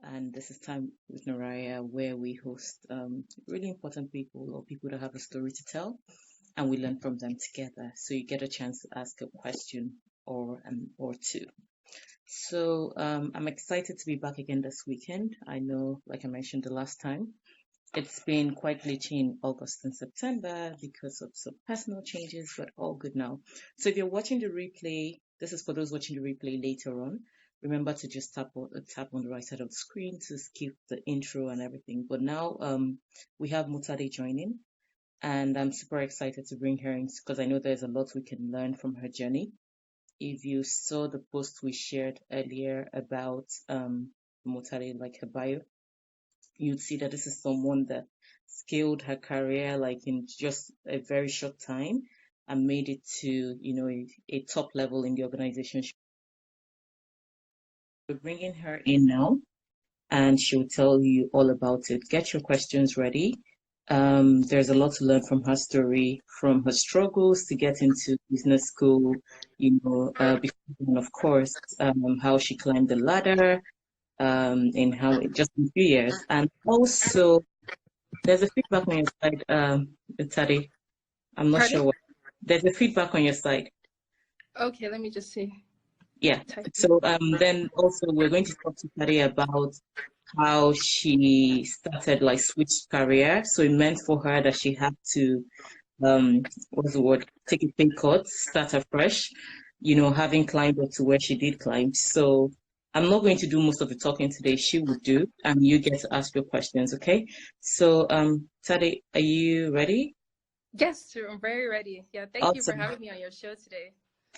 And this is Time with Neriah, where we host really important people or people that have a story to tell, and we learn from them together. So you get a chance to ask a question or two. So I'm excited to be back again this weekend. I know, like I mentioned the last time, it's been quite glitchy in August and September because of some personal changes, but all good now. So if you're watching the replay, this is for those watching the replay later on. Remember to just tap on the right side of the screen to skip the intro and everything. But now we have Mutade joining, and I'm super excited to bring her in because I know there's a lot we can learn from her journey. If you saw the post we shared earlier about Mutade, like her bio, you'd see that this is someone that scaled her career like in just a very short time and made it to, a top level in the organization. We're bringing her in now and she'll tell you all about it. Get your questions ready. There's a lot to learn from her story, from her struggles to get into business school, and of course, how she climbed the ladder, in how just in a few years. And also, there's a feedback on your side, Tade. I'm not Pardon? sure what. There's a feedback on your side. Okay, let me just see. Yeah. So then also we're going to talk to Tade about how she started like switched career. So it meant for her that she had to what's the word? Take a pay cut, start afresh, having climbed up to where she did climb. So I'm not going to do most of the talking today. She will do, and you get to ask your questions, okay? So Tade, are you ready? Yes, sir, I'm very ready. Yeah, thank you for Awesome. having me on your show today.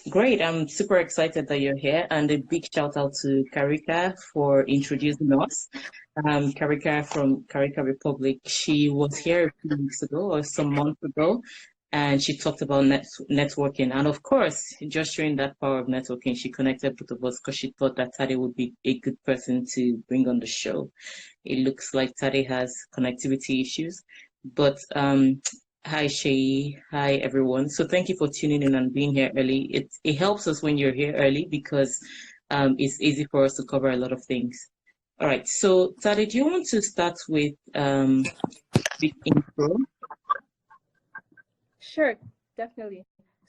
Great. I'm super excited that you're here. And a big shout out to Karika for introducing us. Karika from Karika Republic. She was here a few weeks ago or some months ago, and she talked about networking. And of course, just showing that power of networking, she connected both of us because she thought that Tade would be a good person to bring on the show. It looks like Tade has connectivity issues, but hi Shay, hi everyone. So thank you for tuning in and being here early. It helps us when you're here early because it's easy for us to cover a lot of things. All right. So Tade, do you want to start with the intro? Sure, definitely.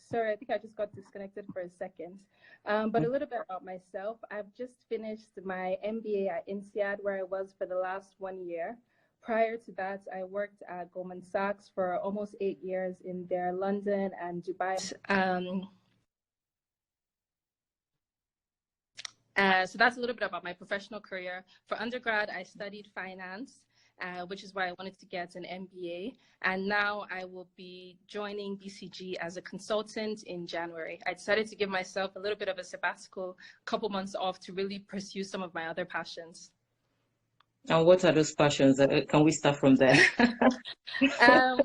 Sorry, I think I just got disconnected for a second. But a little bit about myself. I've just finished my MBA at INSEAD, where I was for the last 1 year. Prior to that, I worked at Goldman Sachs for almost 8 years in their London and Dubai. So that's a little bit about my professional career. For undergrad, I studied finance, which is why I wanted to get an MBA. And now I will be joining BCG as a consultant in January. I decided to give myself a little bit of a sabbatical, couple months off to really pursue some of my other passions. And what are those passions? Can we start from there? Um,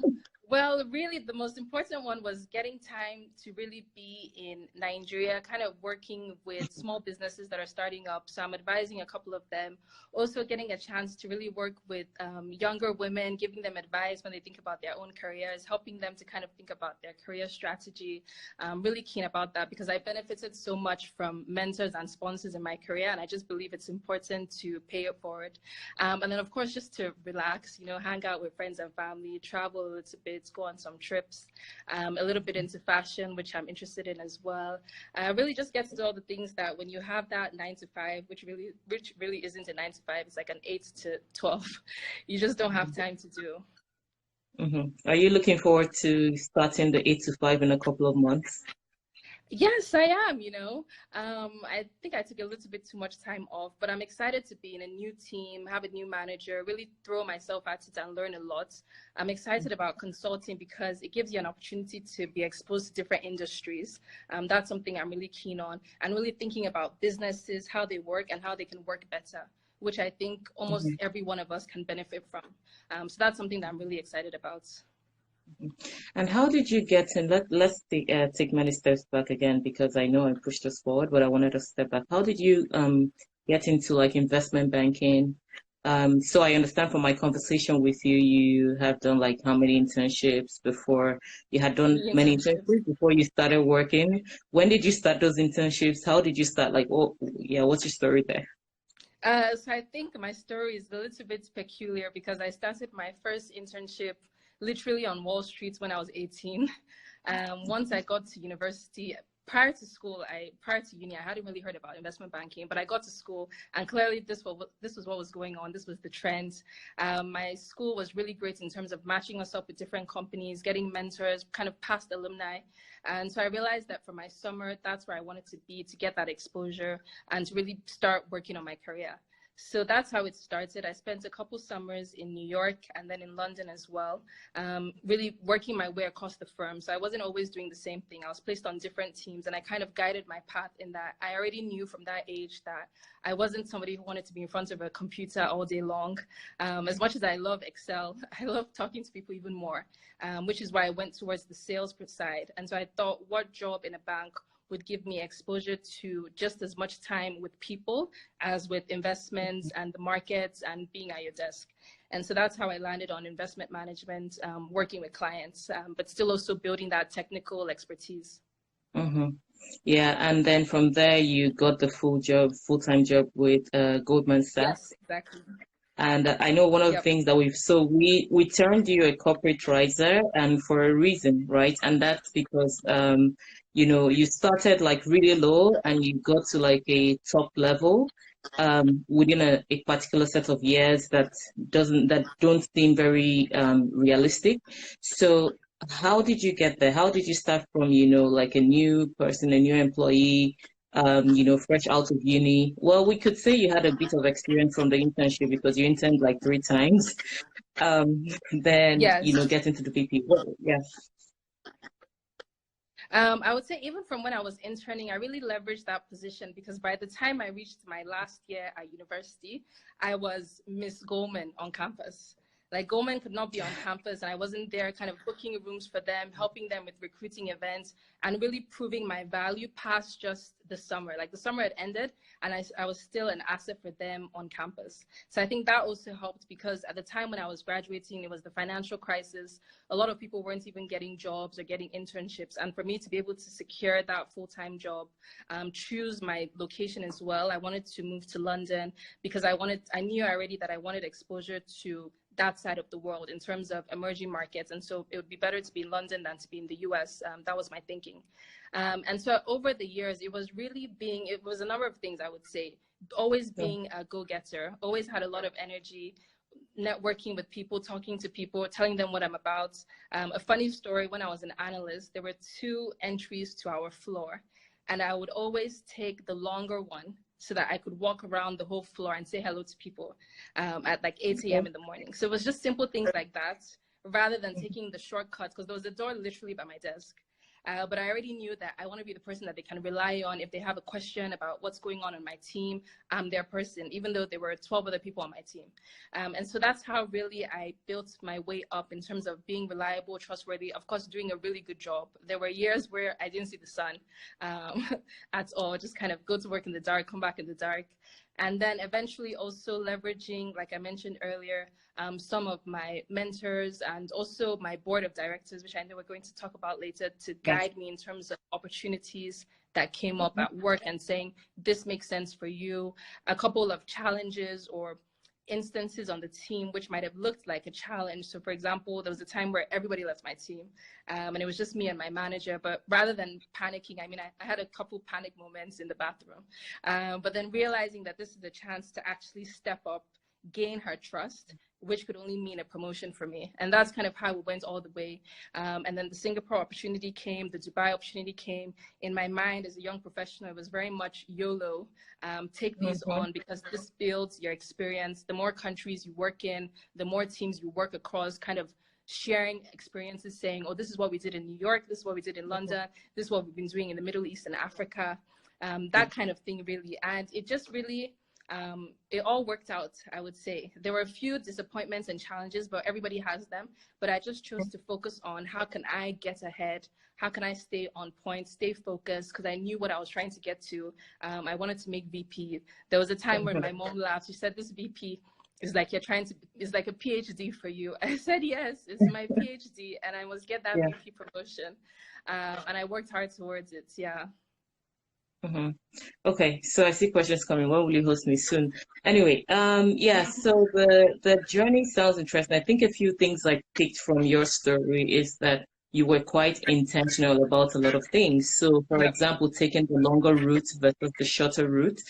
well, really, the most important one was getting time to really be in Nigeria, kind of working with small businesses that are starting up. So I'm advising a couple of them. Also, getting a chance to really work with younger women, giving them advice when they think about their own careers, helping them to kind of think about their career strategy. I'm really keen about that because I benefited so much from mentors and sponsors in my career, and I just believe it's important to pay it forward. And then, of course, just to relax, hang out with friends and family, travel a little bit, go on some trips, a little bit into fashion, which I'm interested in as well. Really just get to do all the things that when you have that 9 to 5, which really isn't a 9 to 5, it's like an 8 to 12, you just don't have time to do. Are you looking forward to starting the 8 to 5 in a couple of months? Yes, I am, I think I took a little bit too much time off, but I'm excited to be in a new team, have a new manager, really throw myself at it and learn a lot. I'm excited about consulting because it gives you an opportunity to be exposed to different industries. That's something I'm really keen on, and really thinking about businesses, how they work and how they can work better, which I think almost every one of us can benefit from. So that's something that I'm really excited about. And how did you get in? Let's take many steps back again because I know I pushed us forward, but I wanted to step back. How did you get into like investment banking? So I understand from my conversation with you, you have done like how many internships before? You had done many internships before you started working. When did you start those internships? How did you start? Like, oh, yeah, what's your story there? So I think my story is a little bit peculiar because I started my first internship literally on Wall Street when I was 18. Once I got to university, prior to uni, I hadn't really heard about investment banking, but I got to school and clearly this was what was going on. This was the trend. My school was really great in terms of matching us up with different companies, getting mentors, kind of past alumni. And so I realized that for my summer, that's where I wanted to be to get that exposure and to really start working on my career. So that's how it started. I spent a couple summers in New York and then in London as well, really working my way across the firm. So I wasn't always doing the same thing. I was placed on different teams and I kind of guided my path in that I already knew from that age that I wasn't somebody who wanted to be in front of a computer all day long. As much as I love Excel, I love talking to people even more, which is why I went towards the sales side. And so I thought, what job in a bank would give me exposure to just as much time with people as with investments and the markets and being at your desk. And so that's how I landed on investment management, working with clients, but still also building that technical expertise. Mm-hmm. Yeah, and then from there you got the full-time job with Goldman Yes, Sachs. exactly. And I know one of the Yep. things that we turned you a corporate writer, and for a reason, right? And that's because you started like really low and you got to like a top level within a particular set of years that don't seem very realistic. So how did you get there? How did you start from, like a new person, a new employee, fresh out of uni? Well, we could say you had a bit of experience from the internship because you interned like 3 times. Um, then, Yes. get into the VP. Well, yeah. I would say even from when I was interning, I really leveraged that position because by the time I reached my last year at university, I was Miss Goldman on campus. Like Goldman could not be on campus and I wasn't there kind of booking rooms for them, helping them with recruiting events and really proving my value past just the summer. Like the summer had ended and I was still an asset for them on campus. So I think that also helped because at the time when I was graduating, it was the financial crisis. A lot of people weren't even getting jobs or getting internships. And for me to be able to secure that full-time job, choose my location as well, I wanted to move to London because I knew already that I wanted exposure to that side of the world in terms of emerging markets. And so it would be better to be in London than to be in the US. That was my thinking. And so over the years, it was a number of things I would say, always So, being a go-getter, always had a lot of energy, networking with people, talking to people, telling them what I'm about. A funny story, when I was an analyst, there were 2 entries to our floor, and I would always take the longer one so that I could walk around the whole floor and say hello to people at like 8 a.m. in the morning. So it was just simple things like that rather than taking the shortcuts because there was a door literally by my desk. But I already knew that I want to be the person that they can rely on if they have a question about what's going on in my team. I'm their person, even though there were 12 other people on my team. And so that's how really I built my way up in terms of being reliable, trustworthy, of course, doing a really good job. There were years where I didn't see the sun at all, just kind of go to work in the dark, come back in the dark. And then eventually also leveraging, like I mentioned earlier, some of my mentors and also my board of directors, which I know we're going to talk about later, to yes. guide me in terms of opportunities that came up at work and saying, this makes sense for you. A couple of challenges or instances on the team which might have looked like a challenge. So for example, there was a time where everybody left my team and it was just me and my manager. But rather than panicking, I had a couple panic moments in the bathroom. But then realizing that this is a chance to actually step up, gain her trust, which could only mean a promotion for me. And that's kind of how it went all the way. And then the Singapore opportunity came, the Dubai opportunity came. In my mind as a young professional, it was very much YOLO. Take these Mm-hmm. on because this builds your experience. The more countries you work in, the more teams you work across, kind of sharing experiences, saying, oh, this is what we did in New York, this is what we did in London, this is what we've been doing in the Middle East and Africa, that kind of thing really. And it just really, it all worked out, I would say. There were a few disappointments and challenges, but everybody has them. But I just chose to focus on how can I get ahead? How can I stay on point, stay focused? Because I knew what I was trying to get to. I wanted to make VP. There was a time when my mom laughed. She said, this VP is like it's like a PhD for you. I said, yes, it's my PhD. And I must get that Yeah. VP promotion. And I worked hard towards it. Yeah. Hmm. Okay, so I see questions coming. When will you host me soon? Anyway, yeah, so the journey sounds interesting. I think a few things I picked from your story is that you were quite intentional about a lot of things. So, for Yep. example, taking the longer route versus the shorter route,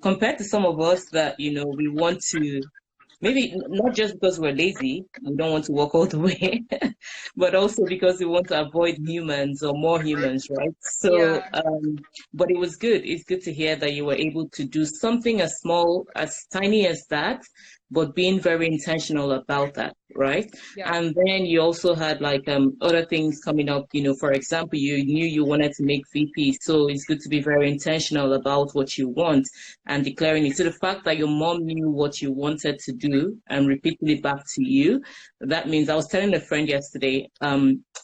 compared to some of us that, we want to maybe not just because we're lazy, we don't want to walk all the way, but also because we want to avoid humans or more humans, right? So, Yeah. but it was good. It's good to hear that you were able to do something as small, as tiny as that, but being very intentional about that, right? Yep. And then you also had like other things coming up, for example, you knew you wanted to make VP, so it's good to be very intentional about what you want and declaring it. So the fact that your mom knew what you wanted to do and repeated it back to you, that means I was telling a friend yesterday,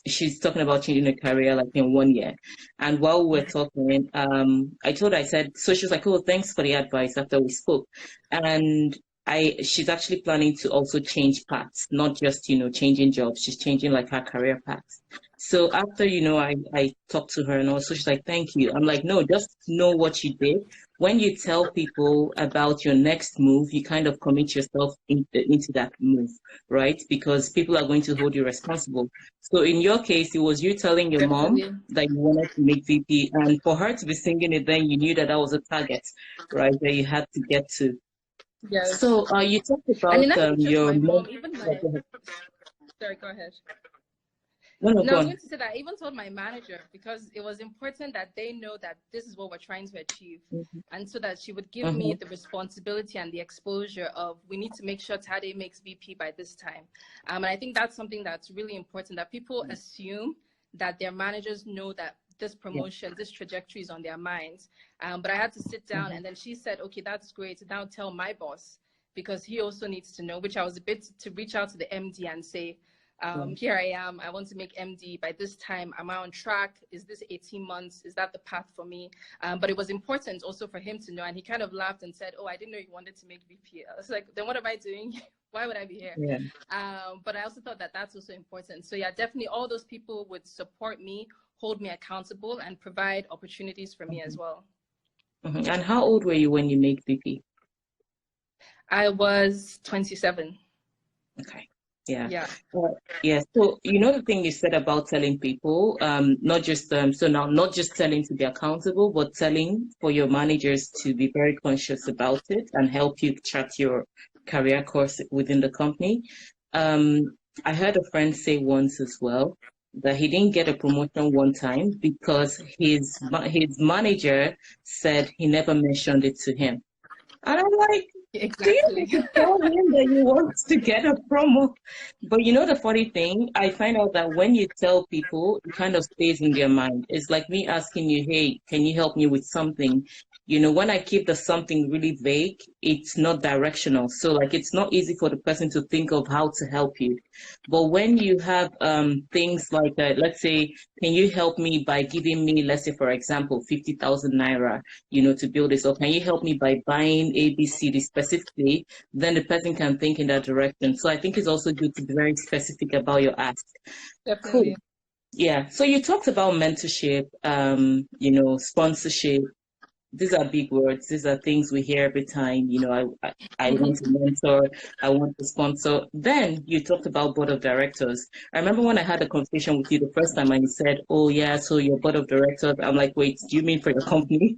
she's talking about changing her career like in 1 year. And while we were talking, I told her, I said, so she was like, oh, thanks for the advice after we spoke. And she's actually planning to also change paths, not just, changing jobs. She's changing like her career paths. So after, I talked to her and also she's like, thank you. I'm like, no, just know what you did. When you tell people about your next move, you kind of commit yourself into that move, right? Because people are going to hold you responsible. So in your case, it was you telling your mom Definitely. that you wanted to make VP, and for her to be singing it, then you knew that that was a target, right? That you had to get to. Yes. So you talked And about it not even just your my mom. mom, even Oh, my, go ahead. sorry, go ahead. No, no, No, I go was on. going to say that I even told my manager because it was important that they know that this is what we're trying to achieve. And so that she would give me Mm-hmm. the responsibility and the exposure of we need to make sure Tade makes VP by this time. And I think that's something that's really important that people assume that their managers know that this Yeah. promotion, this trajectory is on their minds. But I had to sit down Mm-hmm. and then she said, okay, that's great. Now tell my boss because he also needs to know, which I was a bit to reach out to the MD and say, Yeah. here I am. I want to make MD by this time. Am I on track? Is this 18 months? Is that the path for me? But it was important also for him to know. And he kind of laughed and said, oh, I didn't know you wanted to make VP. I was like, then what am I doing? Why would I be here? Yeah. But I also thought that that's also important. So yeah, definitely all those people would support me, hold me accountable, and provide opportunities for me as Mm-hmm. well. Mm-hmm. And how old were you when you made VP? I was 27. Okay. Yeah. Yeah. Yeah. So the thing you said about telling people, not just so now not just telling to be accountable, but telling for your managers to be very conscious about it and help you chart your career course within the company. I heard a friend say once as well that he didn't get a promotion one time because his manager said he never mentioned it to him. And I'm like, do you Exactly. need to tell him that you want to get a promo? But the funny thing, I find out that when you tell people, it kind of stays in their mind. It's like me asking you, hey, can you help me with something? When I keep the something really vague, it's not directional. So like it's not easy for the person to think of how to help you. But when you have things like let's say, can you help me by giving me, let's say for example, 50,000 naira, to build this, or can you help me by buying A, B, C, D specifically? Then the person can think in that direction. So I think it's also good to be very specific about your ask. Cool. Definitely. Yeah. So you talked about mentorship, sponsorship. These are big words. These are things we hear every time. I want to mentor, I want to sponsor. Then you talked about board of directors. I remember when I had a conversation with you the first time and you said, oh yeah, so your board of directors. I'm like, wait, do you mean for your company?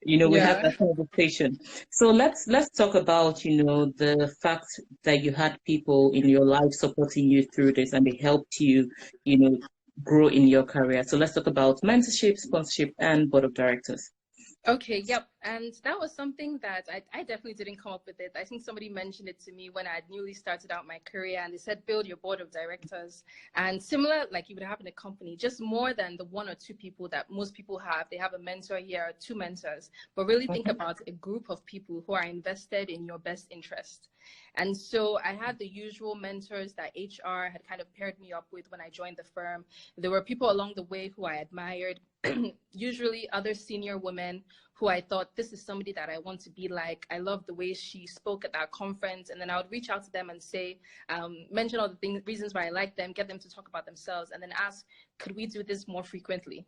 We had Yeah. that conversation. So let's talk about, the fact that you had people in your life supporting you through this and they helped you, you know, grow in your career. So let's talk about mentorship, sponsorship, and board of directors. Okay, yep. And that was something that I definitely didn't come up with it. I think somebody mentioned it to me when I had newly started out my career and they said, build your board of directors. And similar, like you would have in a company, just more than the one or two people that most people have. They have a mentor here, two mentors, but really think Mhm. about a group of people who are invested in your best interest. And so I had the usual mentors that HR had kind of paired me up with when I joined the firm. There were people along the way who I admired, usually other senior women who I thought this is somebody that I want to be like. I love the way she spoke at that conference. And then I would reach out to them and say, mention all the things, reasons why I like them, get them to talk about themselves, and then ask, could we do this more frequently?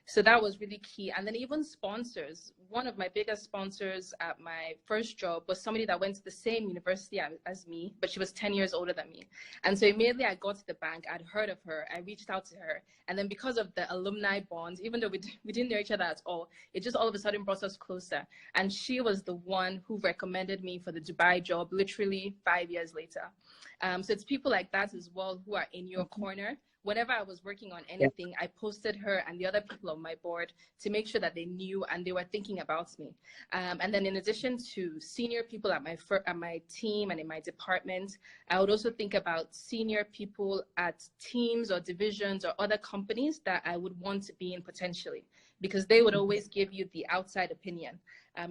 So that was really key. And then even sponsors. One of my biggest sponsors at my first job was somebody that went to the same university as me, but she was 10 years older than me. And so immediately I got to the bank, I'd heard of her, I reached out to her. And then because of the alumni bonds, even though we didn't know each other at all, it just all of a sudden brought us closer. And she was the one who recommended me for the Dubai job literally 5 years later. So it's people like that as well who are in your corner. Whenever I was working on anything, I posted her and the other people on my board to make sure that they knew and they were thinking about me. And then in addition to senior people at my team and in my department, I would also think about senior people at teams or divisions or other companies that I would want to be in potentially, because they would always give you the outside opinion.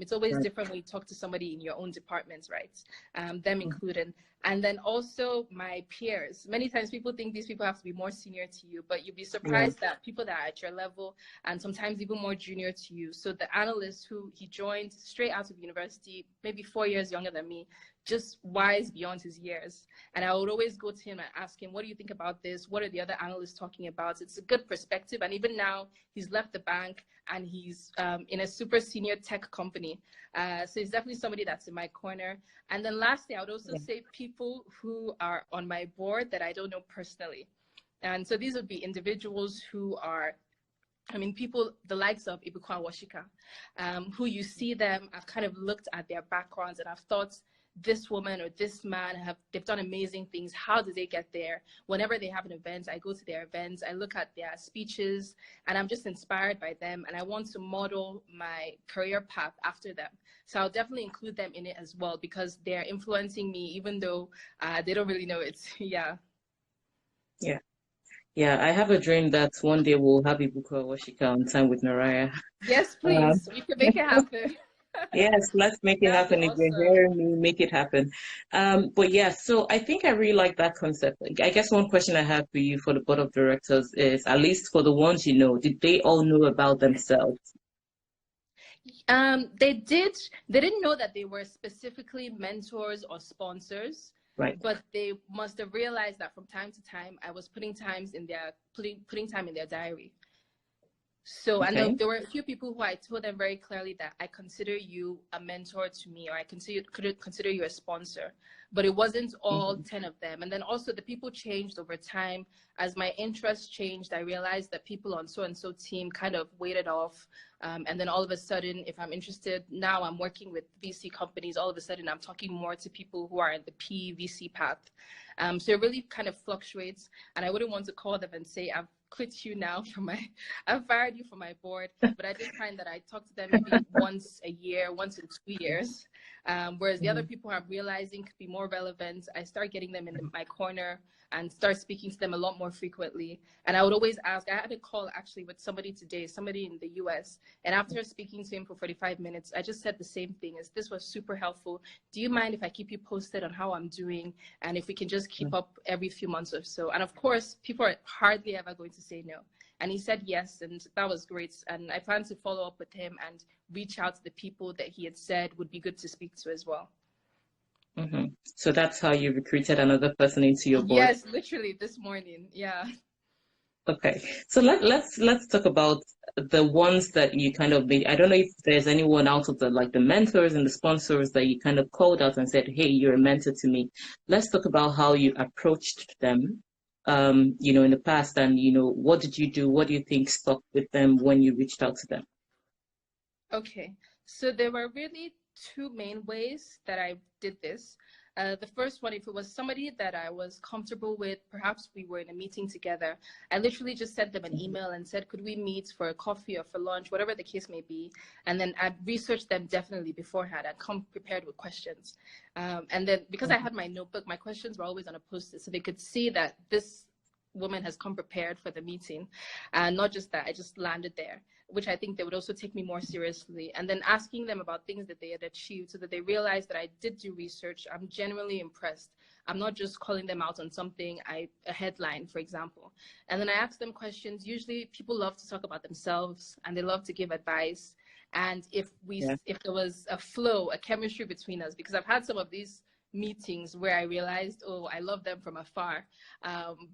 It's always different when you talk to somebody in your own department, right? Them included. And then also my peers. Many times people think these people have to be more senior to you, but you'd be surprised that people that are at your level and sometimes even more junior to you. So the analyst who he joined straight out of university, maybe 4 years younger than me, just wise beyond his years. And I would always go to him and ask him, what do you think about this? What are the other analysts talking about? It's a good perspective. And even now he's left the bank and he's in a super senior tech company. So he's definitely somebody that's in my corner. And then lastly, I would also say people who are on my board that I don't know personally. And so these would be individuals who are, people the likes of Ibukwa Washika, who you see them, I've kind of looked at their backgrounds and I've thought, this woman or this man, they've done amazing things. How did they get there? Whenever they have an event, I go to their events, I look at their speeches, and I'm just inspired by them. And I want to model my career path after them. So I'll definitely include them in it as well, because they're influencing me, even though they don't really know it. Yeah. Yeah, I have a dream that one day we'll have Ibuka Washika on time with Neriah. Yes, please. We can make it happen. Yes, let's make it That'd be happen. If you're awesome. hearing me, make it happen. But yeah, so I think I really like that concept. I guess one question I have for you for the board of directors is, at least for the ones you know, did they all know about themselves? They didn't know that they were specifically mentors or sponsors, Right. but they must have realized that from time to time I was putting time in their diary. So, and Okay. there were a few people who I told them very clearly that I consider you a mentor to me, or I could consider you a sponsor. But it wasn't all Hmm. 10 of them. And then also the people changed over time. As my interests changed, I realized that people on so-and-so team kind of waited off. And then all of a sudden, if I'm interested, now I'm working with VC companies, all of a sudden I'm talking more to people who are in the PVC path. So it really kind of fluctuates. And I wouldn't want to call them and say, quit you now I've fired you from my board, but I just find that I talk to them maybe once a year, once in 2 years. Whereas the other people I'm realizing could be more relevant, I start getting them in my corner and start speaking to them a lot more frequently. And I would always ask, I had a call actually with somebody today, somebody in the US, and after speaking to him for 45 minutes, I just said the same thing, as this was super helpful. Do you mind if I keep you posted on how I'm doing? And if we can just keep up every few months or so. And of course, people are hardly ever going to say no. And he said yes, and that was great. And I plan to follow up with him and reach out to the people that he had said would be good to speak to as well. Hmm. So that's how you recruited another person into your board. Yes, literally this morning. Yeah. Okay. So let's talk about the ones that you kind of made. I don't know if there's anyone out of the mentors and the sponsors that you kind of called out and said, "Hey, you're a mentor to me." Let's talk about how you approached them, in the past, and what did you do? What do you think stuck with them when you reached out to them? Okay. So there were really two main ways that I did this. The first one, if it was somebody that I was comfortable with, perhaps we were in a meeting together, I literally just sent them an email and said, could we meet for a coffee or for lunch, whatever the case may be. And then I'd research them definitely beforehand. I'd come prepared with questions. And then because I had my notebook, my questions were always on a post-it, so they could see that this woman has come prepared for the meeting. And not just that, I just landed there, which I think they would also take me more seriously. And then asking them about things that they had achieved so that they realized that I did do research. I'm genuinely impressed. I'm not just calling them out on something, a headline, for example. And then I ask them questions. Usually people love to talk about themselves and they love to give advice. And if there was a flow, a chemistry between us, because I've had some of these meetings where I realized, oh, I love them from afar,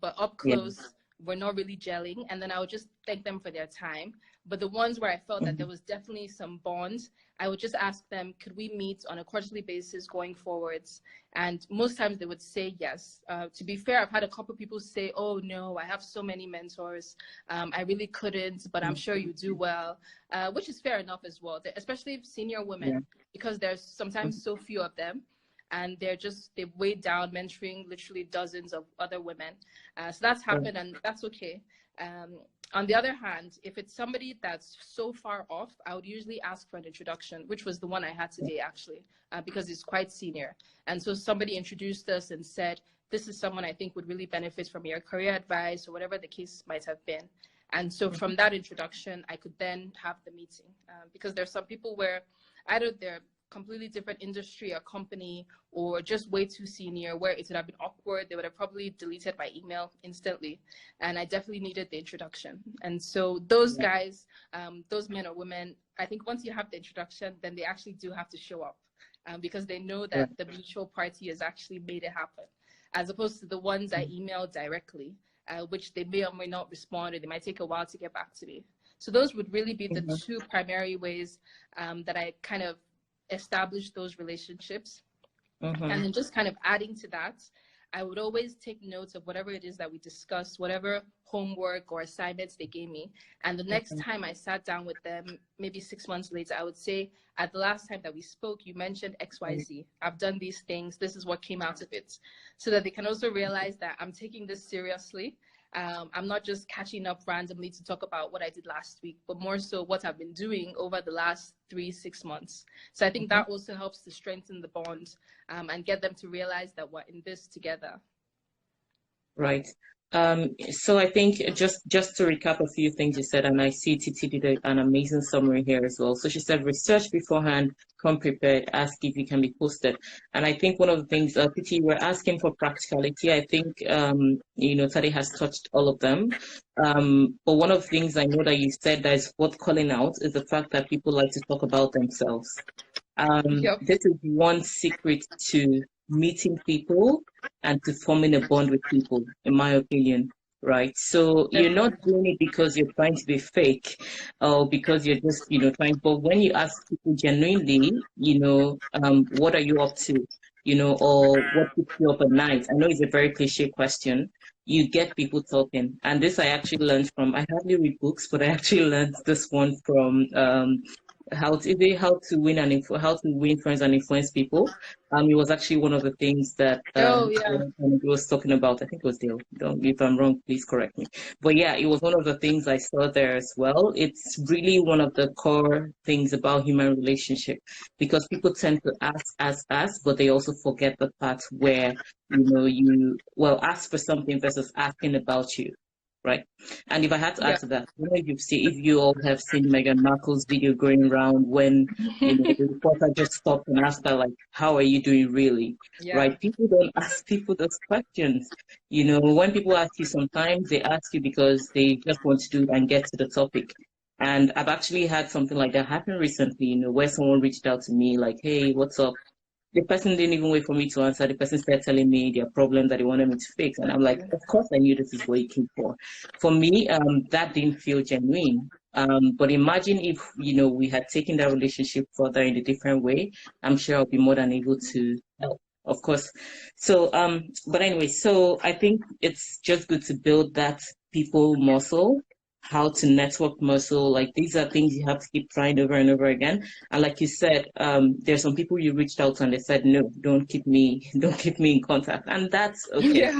but up Yeah. close, we're not really gelling. And then I would just thank them for their time. But the ones where I felt that there was definitely some bonds, I would just ask them, could we meet on a quarterly basis going forwards? And most times they would say yes. To be fair, I've had a couple of people say, oh no, I have so many mentors. I really couldn't, but I'm sure you do well, which is fair enough as well, especially senior women, because there's sometimes so few of them. And they've weighed down mentoring literally dozens of other women. So that's happened, and that's okay. On the other hand, if it's somebody that's so far off, I would usually ask for an introduction, which was the one I had today, actually, because it's quite senior. And so somebody introduced us and said, this is someone I think would really benefit from your career advice or whatever the case might have been. And so from that introduction, I could then have the meeting, because there's some people where either they're completely different industry or company, or just way too senior, where it would have been awkward. They would have probably deleted my email instantly, and I definitely needed the introduction. And so those guys, those men or women, I think once you have the introduction, then they actually do have to show up, because they know that the mutual party has actually made it happen, as opposed to the ones I emailed directly, which they may or may not respond, or they might take a while to get back to me. So those would really be the two primary ways that I kind of establish those relationships. And then just kind of adding to that, I would always take notes of whatever it is that we discussed, whatever homework or assignments they gave me. And the next time I sat down with them, maybe 6 months later, I would say, at the last time that we spoke, you mentioned XYZ. I've done these things. This is what came out of it. So that they can also realize that I'm taking this seriously. I'm not just catching up randomly to talk about what I did last week, but more so what I've been doing over the last 3-6 months. So I think that also helps to strengthen the bond, and get them to realize that we're in this together. Right. So I think just to recap a few things you said, and I see Titi did an amazing summary here as well. So she said, research beforehand, come prepared, ask if you can be posted. And I think one of the things, Titi, we're asking for practicality. I think, Tade has touched all of them. But one of the things I know that you said that is worth calling out is the fact that people like to talk about themselves. This is one secret to meeting people and to forming a bond with people, in my opinion, right? So you're not doing it because you're trying to be fake or because you're just, trying, but when you ask people genuinely, what are you up to, or what keeps you up at night? I know it's a very cliche question. You get people talking. And this I actually learned from, I hardly read books, but I actually learned this one from how to win friends and influence people. It was actually one of the things that he was talking about. I think it was Dale. If I'm wrong, please correct me. But yeah, it was one of the things I saw there as well. It's really one of the core things about human relationship, because people tend to ask, but they also forget the part where you ask for something versus asking about you. Right. And if I had to add to that, I don't know if you all have seen Meghan Markle's video going around when the reporter just stopped and asked her, like, how are you doing really? Right. People don't ask people those questions. When people ask you, sometimes they ask you because they just want to do and get to the topic. And I've actually had something like that happen recently, where someone reached out to me like, hey, what's up? The person didn't even wait for me to answer. The person started telling me their problem that they wanted me to fix. And I'm like, of course I knew this is what you came for. For me, that didn't feel genuine. But imagine if, we had taken that relationship further in a different way. I'm sure I'll be more than able to help, of course. So, but anyway, so I think it's just good to build that people muscle, how to network muscle. Like, these are things you have to keep trying over and over again. And like you said, there's some people you reached out to and they said, no, don't keep me in contact. And that's okay.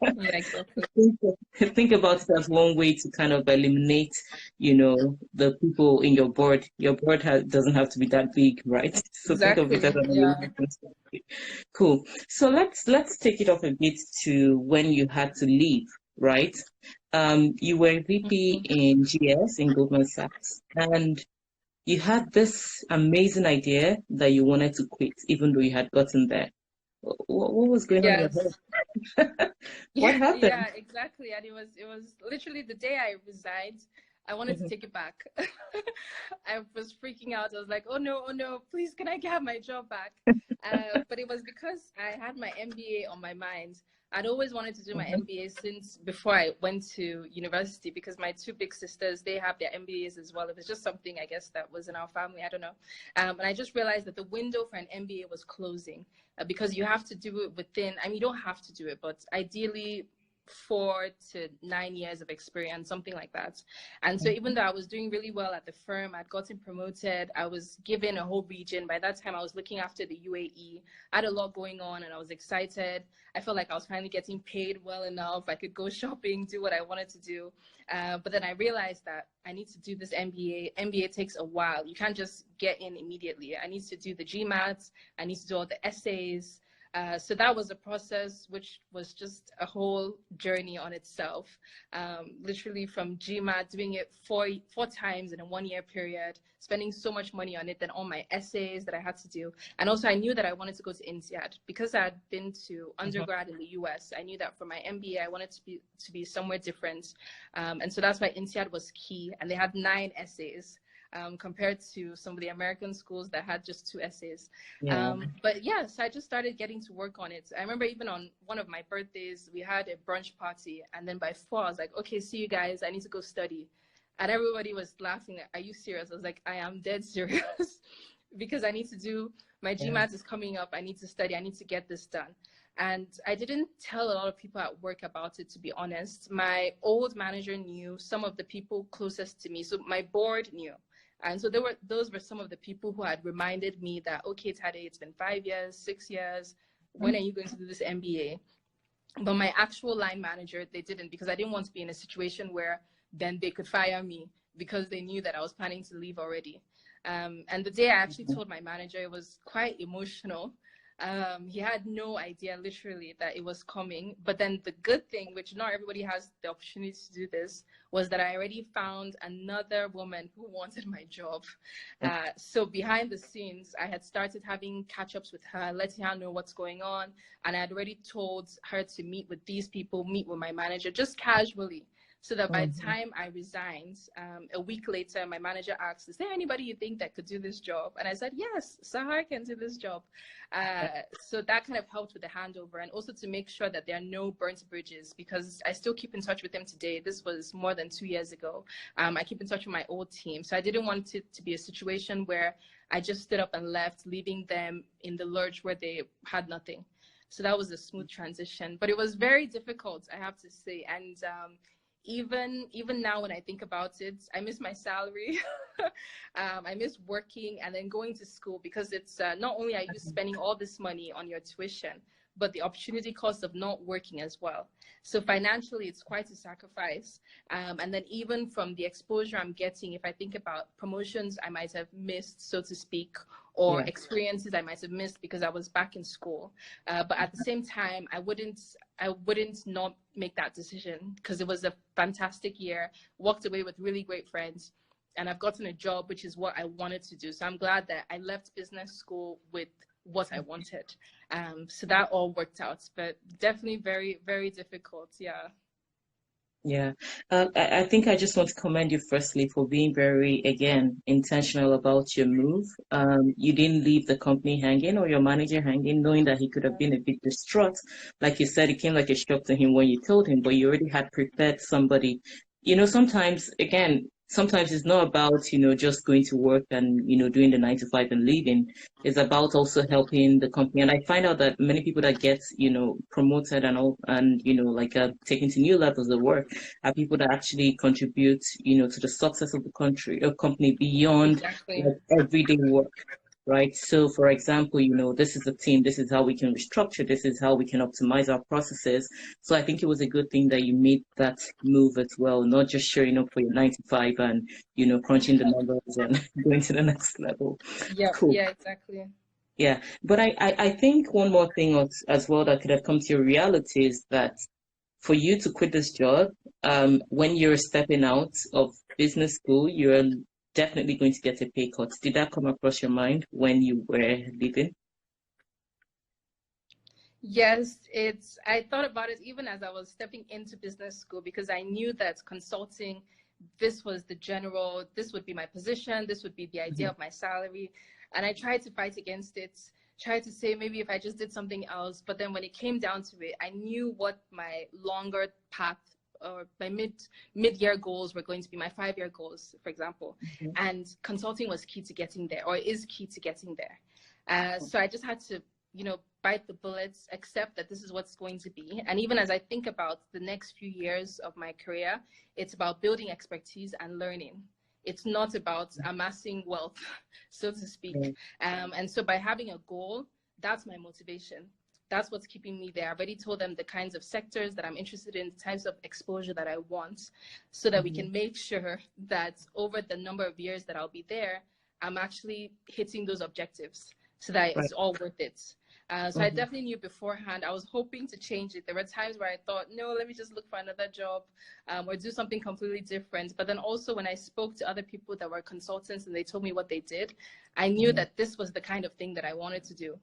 Exactly. Think about it as one way to kind of eliminate, the people in your board. Your board doesn't have to be that big, right? So think of it as an elimination. Cool. So let's take it off a bit to when you had to leave, right? You were VP in GS in Goldman Sachs, and you had this amazing idea that you wanted to quit, even though you had gotten there. What was going on in your head? What happened? Yeah, exactly. And it was literally the day I resigned. I wanted to take it back. I was freaking out. I was like, oh no, please, can I have my job back? But it was because I had my MBA on my mind. I'd always wanted to do my Mhm. MBA since before I went to university, because my two big sisters, they have their MBAs as well. It was just something, I guess, that was in our family. I don't know. And I just realized that the window for an MBA was closing, because you have to do it within, I mean, you don't have to do it, but ideally 4 to 9 years of experience, something like that. And so even though I was doing really well at the firm, I'd gotten promoted, I was given a whole region. By that time, I was looking after the UAE. I had a lot going on and I was excited. I felt like I was finally getting paid well enough. I could go shopping, do what I wanted to do. But then I realized that I need to do this MBA. MBA takes a while. You can't just get in immediately. I need to do the GMAT. I need to do all the essays. So that was a process which was just a whole journey on itself. Literally from GMAT, doing it four times in a 1 year period, spending so much money on it, then all my essays that I had to do. And also I knew that I wanted to go to INSEAD because I had been to undergrad in the US. I knew that for my MBA, I wanted to be somewhere different. And so that's why INSEAD was key. And they had 9 essays. Compared to some of the American schools that had just 2 essays. Yeah. But yes, I just started getting to work on it. I remember even on one of my birthdays, we had a brunch party. And then by 4, I was like, okay, see you guys. I need to go study. And everybody was laughing. Are you serious? I was like, I am dead serious because I need to do, my Yeah. GMAT is coming up. I need to study. I need to get this done. And I didn't tell a lot of people at work about it, to be honest. My old manager knew, some of the people closest to me. So my board knew. And so those were some of the people who had reminded me that, okay, Tade, it's been 5 years, 6 years. When are you going to do this MBA? But my actual line manager, they didn't, because I didn't want to be in a situation where then they could fire me because they knew that I was planning to leave already. And the day I actually told my manager, it was quite emotional. He had no idea, literally, that it was coming. But then the good thing, which not everybody has the opportunity to do this, was that I already found another woman who wanted my job. So behind the scenes, I had started having catch-ups with her, letting her know what's going on. And I had already told her to meet with these people, meet with my manager, just casually. So that by the time I resigned, a week later, my manager asked, is there anybody you think that could do this job? And I said, yes, Sahar can do this job. So that kind of helped with the handover, and also to make sure that there are no burnt bridges, because I still keep in touch with them today. This was more than 2 years ago. I keep in touch with my old team. So I didn't want it to be a situation where I just stood up and left, leaving them in the lurch where they had nothing. So that was a smooth transition, but it was very difficult, I have to say. And even now when I think about it, I miss my salary. I miss working and then going to school, because it's not only are you spending all this money on your tuition, but the opportunity cost of not working as well. So financially, it's quite a sacrifice. And then even from the exposure I'm getting, if I think about promotions I might have missed, so to speak, or experiences I might have missed because I was back in school. But at the same time, I wouldn't not make that decision, because it was a fantastic year, walked away with really great friends, and I've gotten a job, which is what I wanted to do. So I'm glad that I left business school with what I wanted. So that all worked out, but definitely very, very difficult. Yeah. Yeah, I think I just want to commend you firstly for being very, again, intentional about your move. You didn't leave the company hanging or your manager hanging, knowing that he could have been a bit distraught. Like you said, it came like a shock to him when you told him, but you already had prepared somebody. Sometimes, again, sometimes it's not about, just going to work and, doing the 9 to 5 and leaving. It's about also helping the company. And I find out that many people that get, promoted and all, and, like taken to new levels of work are people that actually contribute, to the success of the country or company beyond Exactly. like everyday work. Right. So, for example, this is a team, this is how we can restructure, this is how we can optimize our processes. So I think it was a good thing that you made that move as well, not just showing up for your 9 to 5 and, crunching the numbers and going to the next level. Yep. Cool. Yeah, exactly. Yeah. But I think one more thing as well that could have come to your reality is that for you to quit this job, when you're stepping out of business school, you're definitely going to get a pay cut. Did that come across your mind when you were leaving? Yes, I thought about it even as I was stepping into business school, because I knew that consulting, this was this would be my position, this would be the idea of my salary. And I tried to fight against it. tried to say maybe if I just did something else. But then when it came down to it, I knew what my longer path or my mid-year goals were going to be, my 5-year goals, for example. Mm-hmm. And consulting was key to getting there, or is key to getting there. So I just had to, bite the bullets, accept that this is what's going to be. And even as I think about the next few years of my career, it's about building expertise and learning. It's not about amassing wealth, so to speak. And so by having a goal, that's my motivation. That's what's keeping me there. I've already told them the kinds of sectors that I'm interested in, the types of exposure that I want, so that we can make sure that over the number of years that I'll be there, I'm actually hitting those objectives so that it's all worth it. So I definitely knew beforehand. I was hoping to change it. There were times where I thought, no, let me just look for another job or do something completely different. But then also when I spoke to other people that were consultants and they told me what they did, I knew that this was the kind of thing that I wanted to do.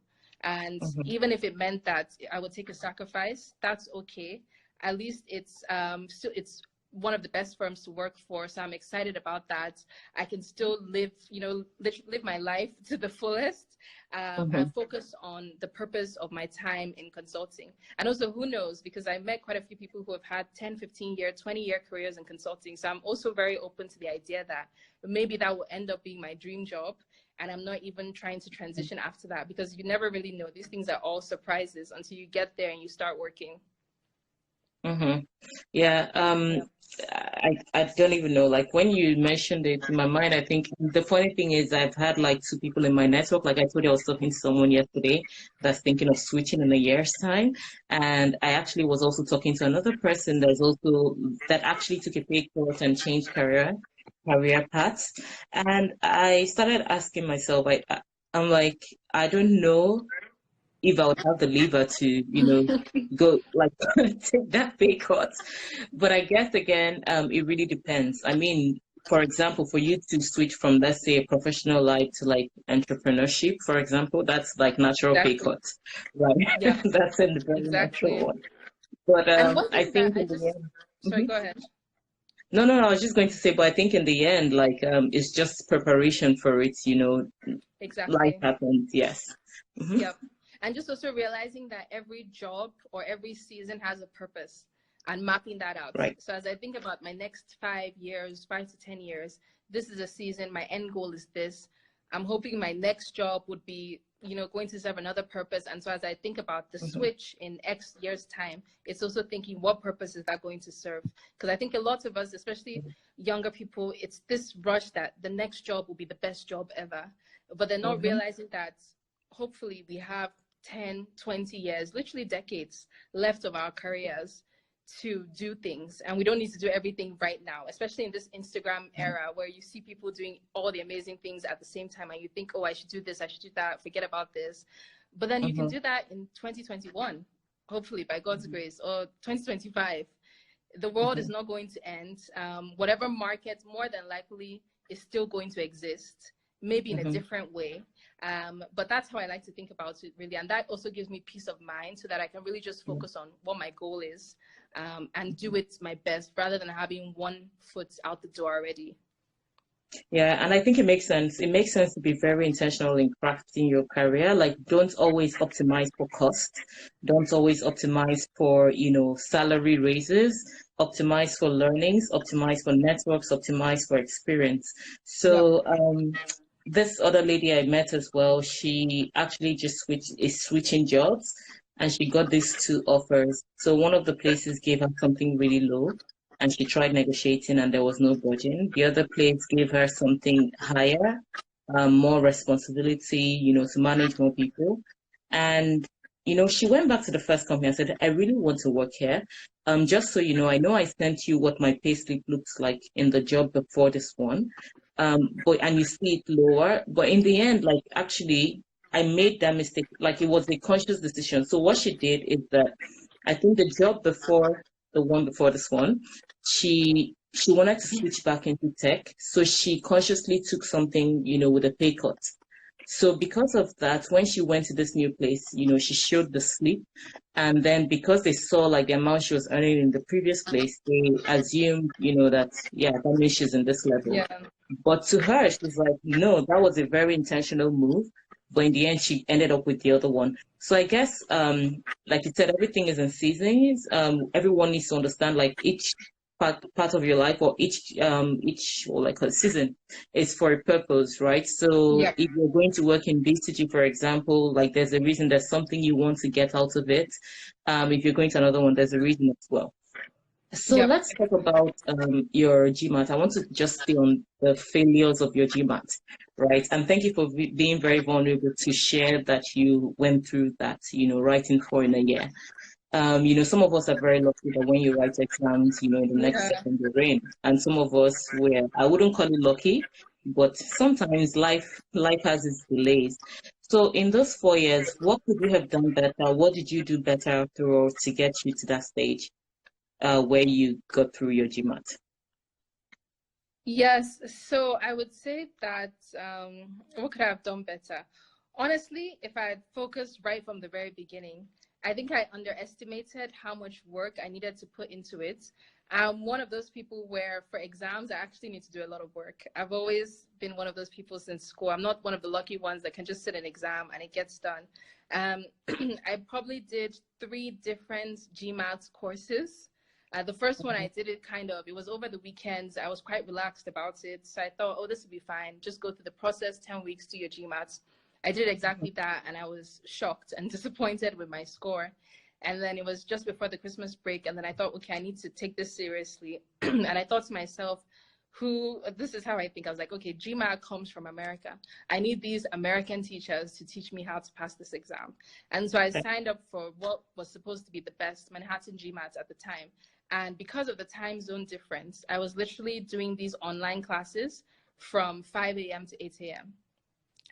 And even if it meant that I would take a sacrifice, that's okay. At least it's one of the best firms to work for, so I'm excited about that. I can still live my life to the fullest and focus on the purpose of my time in consulting. And also, who knows, because I met quite a few people who have had 10, 15-year, 20-year careers in consulting. So I'm also very open to the idea that maybe that will end up being my dream job. And I'm not even trying to transition after that, because you never really know. These things are all surprises until you get there and you start working. Yeah, I don't even know. Like when you mentioned it in my mind, I think the funny thing is I've had like 2 people in my network. Like I told you, I was talking to someone yesterday that's thinking of switching in a year's time. And I actually was also talking to another person that actually took a pay cut and changed career paths. And I started asking myself, I'm like, I don't know if I would have the liver to, go like take that pay cut. But I guess again, it really depends. I mean, for example, for you to switch from, let's say, a professional life to like entrepreneurship, for example, that's like natural pay cut, right? Yeah, That's a very natural one. But and one I thing that think in the end, sorry, go ahead. no, I was just going to say, but I think in the end, like, it's just preparation for it, Exactly. Life happens, yes. Yep. And just also realizing that every job or every season has a purpose and mapping that out. Right. So as I think about my next 5 years, 5 to 10 years, this is a season, my end goal is this. I'm hoping my next job would be, going to serve another purpose. And so as I think about the switch in X years' time, it's also thinking, what purpose is that going to serve? Because I think a lot of us, especially younger people, it's this rush that the next job will be the best job ever. But they're not realizing that hopefully we have 10, 20 years, literally decades left of our careers to do things. And we don't need to do everything right now, especially in this Instagram era where you see people doing all the amazing things at the same time. And you think, oh, I should do this, I should do that, forget about this. But then you can do that in 2021, hopefully by God's grace, or 2025. The world is not going to end. Whatever market, more than likely, is still going to exist, maybe in a different way. But that's how I like to think about it, really. And that also gives me peace of mind so that I can really just focus on what my goal is and do it my best rather than having one foot out the door already. Yeah, and I think it makes sense. It makes sense to be very intentional in crafting your career. Like, don't always optimize for cost. Don't always optimize for, salary raises. Optimize for learnings, optimize for networks, optimize for experience. So, this other lady I met as well, she actually is switching jobs, and she got these 2 offers. So one of the places gave her something really low, and she tried negotiating, and there was no budging. The other place gave her something higher, more responsibility, to manage more people. And she went back to the first company and said, I really want to work here. Just so you know I sent you what my payslip looks like in the job before this one. And you see it lower. But in the end, like, actually, I made that mistake. Like, it was a conscious decision. So what she did is that I think the job before the one before this one, she wanted to switch back into tech. So she consciously took something, with a pay cut. So because of that, when she went to this new place, she showed the slip. And then because they saw like the amount she was earning in the previous place, they assumed, that means she's in this level. Yeah. But to her, she's like, no, that was a very intentional move. but in the end, she ended up with the other one. So I guess, like you said, everything is in seasons. Everyone needs to understand like each part of your life, or each or like a season is for a purpose, right? So Yep. if you're going to work in BCG, for example, like there's a reason, there's something you want to get out of it. If you're going to another one, there's a reason as well. So Yep. let's talk about your GMAT. I want to just stay on the failures of your GMAT, right? And thank you for being very vulnerable to share that you went through that, writing four in a year. Some of us are very lucky that when you write exams, in the next Yeah. second you're in. And some of us were, I wouldn't call it lucky, but sometimes life has its delays. So in those 4 years, what could you have done better? What did you do better through to get you to that stage where you got through your GMAT? Yes, so I would say that what could I have done better? Honestly, if I had focused right from the very beginning, I think I underestimated how much work I needed to put into it. I'm one of those people where for exams, I actually need to do a lot of work. I've always been one of those people since school. I'm not one of the lucky ones that can just sit an exam and it gets done. Um, I probably did 3 different GMAT courses. The first one I did it was over the weekends. I was quite relaxed about it. So I thought, oh, this will be fine. Just go through the process, 10 weeks to your GMAT. I did exactly that, and I was shocked and disappointed with my score. And then it was just before the Christmas break, and then I thought, okay, I need to take this seriously. And I thought to myself, this is how I think. I was like, okay, GMAT comes from America. I need these American teachers to teach me how to pass this exam. And so I signed up for what was supposed to be the best Manhattan GMAT at the time. And because of the time zone difference, I was literally doing these online classes from 5 a.m. to 8 a.m.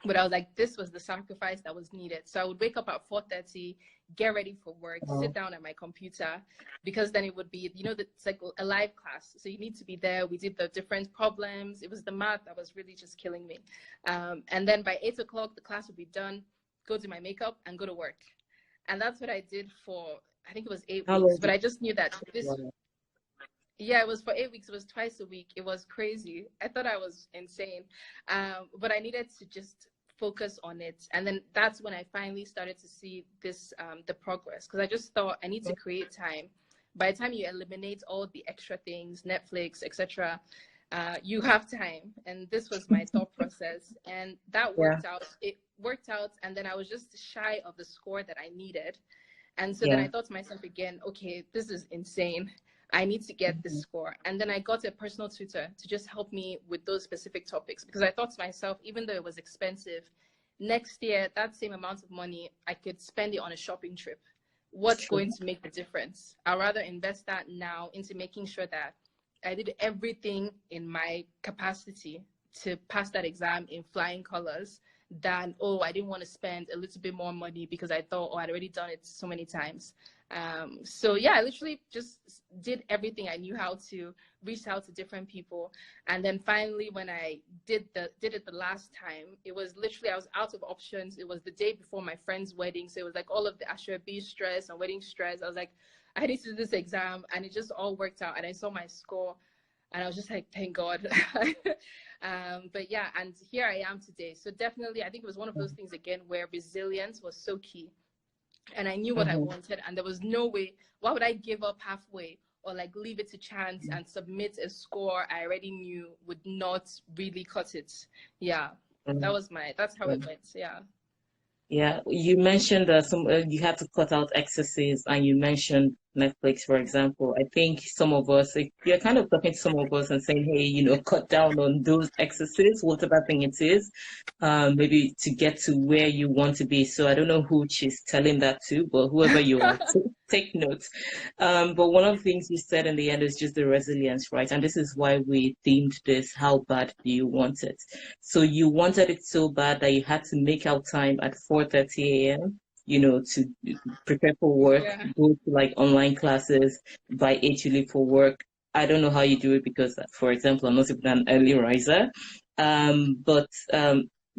But I was like, this was the sacrifice that was needed. So I would wake up at 4:30, get ready for work, sit down at my computer, because then it would be, it's like a live class. So you need to be there. We did the different problems. It was the math that was really just killing me. And then by 8 o'clock, the class would be done, go do my makeup and go to work. And that's what I did for, I think it was 8 weeks. But I just knew that yeah, it was for 8 weeks. It was twice a week. It was crazy. I thought I was insane. But I needed to just focus on it. And then that's when I finally started to see the progress. Because I just thought I need to create time. By the time you eliminate all the extra things, Netflix, etc., you have time. And this was my thought process. And that worked out. It worked out. And then I was just shy of the score that I needed. And so then I thought to myself again, okay, this is insane. I need to get this score. And then I got a personal tutor to just help me with those specific topics, because I thought to myself, even though it was expensive, next year, that same amount of money, I could spend it on a shopping trip. What's going to make the difference? I'd rather invest that now into making sure that I did everything in my capacity to pass that exam in flying colors than, oh, I didn't want to spend a little bit more money because I thought, oh, I'd already done it so many times. So yeah, I literally just did everything I knew how to, reach out to different people. And then finally, when I did it the last time, it was literally, I was out of options. It was the day before my friend's wedding. So it was like all of the Ashrabi stress and wedding stress. I was like, I need to do this exam, and it just all worked out. And I saw my score and I was just like, thank God. But yeah, and here I am today. So definitely, I think it was one of those things again where resilience was so key. And I knew what I wanted, and there was no way, why would I give up halfway or like leave it to chance and submit a score I already knew would not really cut it? Yeah, that's how it went. Yeah. Yeah, you mentioned you had to cut out excesses, and you mentioned Netflix, for example. I think some of us, like, you're kind of talking to some of us and saying, hey, cut down on those excesses, whatever thing it is, maybe to get to where you want to be. So I don't know who she's telling that to, but whoever you are, take notes. But one of the things you said in the end is just the resilience, right? And this is why we themed this, how bad do you want it? So you wanted it so bad that you had to make out time at 4:30 a.m., to prepare for work, go to like online classes, by 8 you leave for work. I don't know how you do it because, for example, I'm not even an early riser. But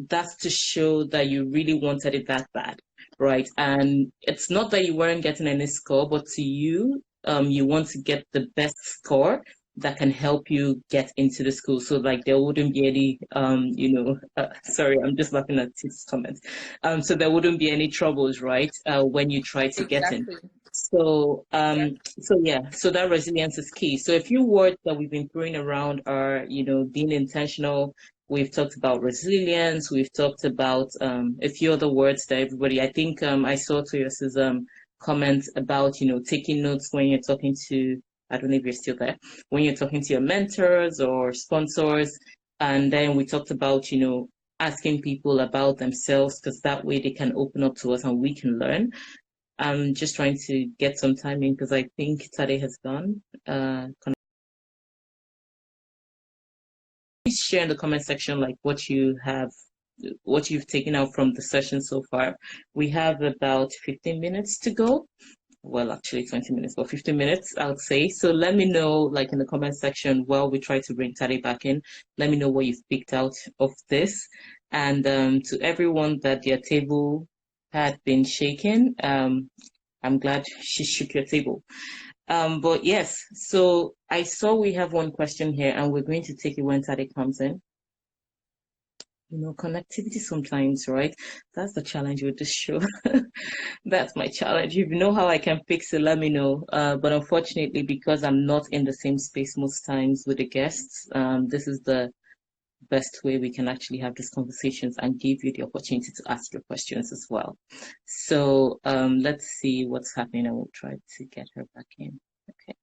that's to show that you really wanted it that bad, right? And it's not that you weren't getting any score, but to you, you want to get the best score, that can help you get into the school. So like there wouldn't be any, sorry, I'm just laughing at his comments. So there wouldn't be any troubles, right? When you try to get in. Exactly. So, Yeah. so that resilience is key. So a few words that we've been throwing around are, being intentional. We've talked about resilience. We've talked about a few other words that everybody, I think I saw Toyos's comment about, taking notes when you're talking to, I don't know if you're still there, when you're talking to your mentors or sponsors. And then we talked about, asking people about themselves because that way they can open up to us and we can learn. I'm just trying to get some time in because I think Tade has gone. Please share in the comment section like what you've taken out from the session so far. We have about 15 minutes to go. Well, actually 20 minutes, but 15 minutes, I would say. So let me know, like in the comment section, while we try to bring Tade back in, let me know what you've picked out of this. And to everyone that their table had been shaken, I'm glad she shook your table. But yes, so I saw we have one question here, and we're going to take it when Tade comes in. Connectivity sometimes, right? That's the challenge with this show. That's my challenge. If you know how I can fix it, let me know. But unfortunately, because I'm not in the same space most times with the guests, this is the best way we can actually have these conversations and give you the opportunity to ask your questions as well. So let's see what's happening and we'll try to get her back in. Okay.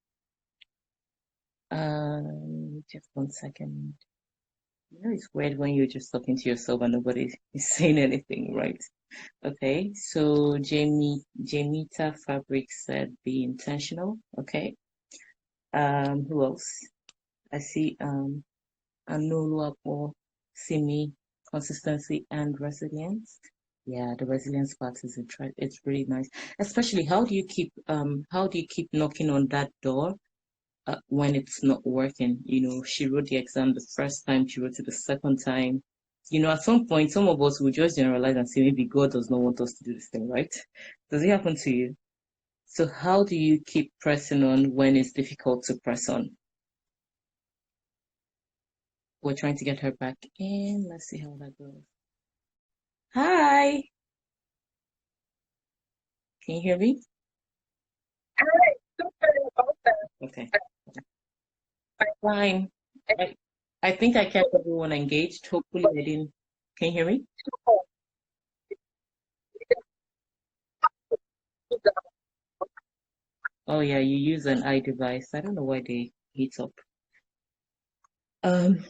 Just 1 second. It's weird when you're just talking to yourself and nobody is saying anything, right? Okay, so Jamita Fabric said be intentional. Okay. Who else? I see Anoluapo, Simi, consistency and resilience. Yeah, the resilience part is it's really nice. Especially how do you keep knocking on that door when it's not working? She wrote the exam the first time, she wrote it the second time. At some point, some of us will just generalize and say maybe God does not want us to do this thing, right? Does it happen to you? So how do you keep pressing on when it's difficult to press on? We're trying to get her back in. Let's see how that goes. Hi, can you hear me? Hi, so sorry about that. Okay, fine. I think I kept everyone engaged. Hopefully I didn't. Can you hear me? Oh yeah, you use an iDevice. I don't know why they heat up.